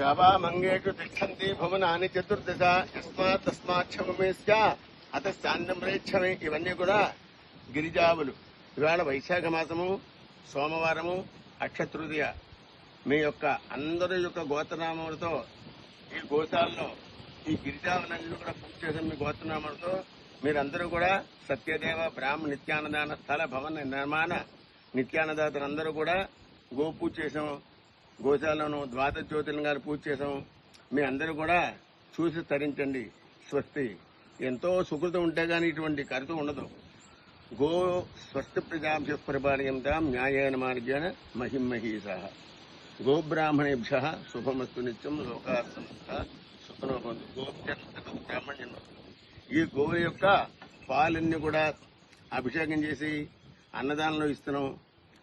శాపామంగేషు తిష్టంతి భువనాని చతుర్దశ యస్మాత్ తస్మాచ్చమేశ్చ అతశ్చాన్యమ్రేచ్ఛమే. ఇవన్నీ కూడా గిరిజావులు. ఇవాళ వైశాఖ మాసము, సోమవారము, అక్షతృతీయ. మీ యొక్క అందరి యొక్క గోత్రనామములతో ఈ గోశాలలో ఈ గిరిజావులన్నీ కూడా పూజ చేసిన మీ గోత్రనామాలతో మీరందరూ కూడా సత్యదేవ బ్రాహ్మ నిత్యాన్నదాన స్థల భవన నిర్మాణ నిత్యాన్నదాతలందరూ కూడా గోపూజ చేసాం. గోశాలను ద్వాదశ జ్యోతిర్లింగాలు పూజ చేసాం. మీ అందరూ కూడా చూసి తరించండి. స్వస్తి. ఎంతో సుకృతం ఉంటే గానీ ఇటువంటి కరుత ఉండదు. గో స్వస్తి ప్రజాభ్య పరిపాలయంతాం న్యాయేన మార్గేణ మహిమహీస. గోబ్రాహ్మణేభ్య శుభమస్తు నిత్యం లోకాసంస్థ సుఖనోభవంతు. గోబ్రాహ్మణ్యం. ఈ గోవు యొక్క పాలన్నీ కూడా అభిషేకం చేసి అన్నదానంలో ఇస్తున్నాం.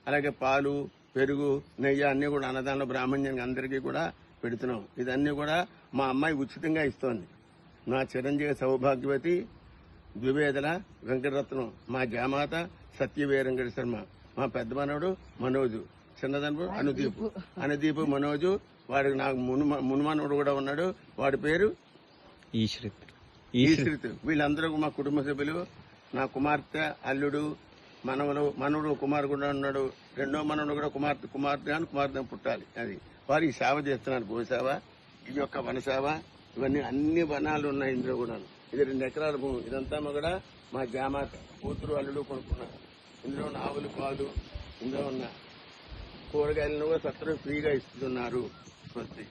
అలాగే పాలు, పెరుగు, నెయ్యి అన్ని కూడా అన్నదానంలో బ్రాహ్మణ్యానికి అందరికీ కూడా పెడుతున్నాం. ఇదన్నీ కూడా మా అమ్మాయి ఉచితంగా ఇస్తోంది. నా చిరంజీవి సౌభాగ్యవతి ద్వివేదల వెంకటరత్నం, మా జామాత సత్యవీరంగడి శర్మ, మా పెద్ద మనవడు మనోజు, చిన్నదనుడు అనుదీపు మనోజు. వాడికి నాకు మునుమనుడు కూడా ఉన్నాడు. వాడి పేరు ఈశ్రిత్. వీళ్ళందరూ మా కుటుంబ సభ్యులు. నా కుమార్తె, అల్లుడు, మనవుడు కుమారు కూడా ఉన్నాడు. రెండో మనవుడు కూడా కుమార్తె పుట్టాలి. అది వారికి సేవ చేస్తున్నారు. గోసేవ, ఇది యొక్క వనసేవ. ఇవన్నీ అన్ని వనాలు ఉన్నాయి ఇందులో కూడా. ఇది 2 ఎకరాల భూమి. ఇదంతా కూడా మా జామాత కూతురు, అల్లుడు కొనుక్కున్నారు. ఇందులో ఉన్న ఆవులు పాలు, ఇందులో ఉన్న కూరగాయలను కూడా సత్రం ఫ్రీగా ఇస్తున్నారు. స్వస్తి.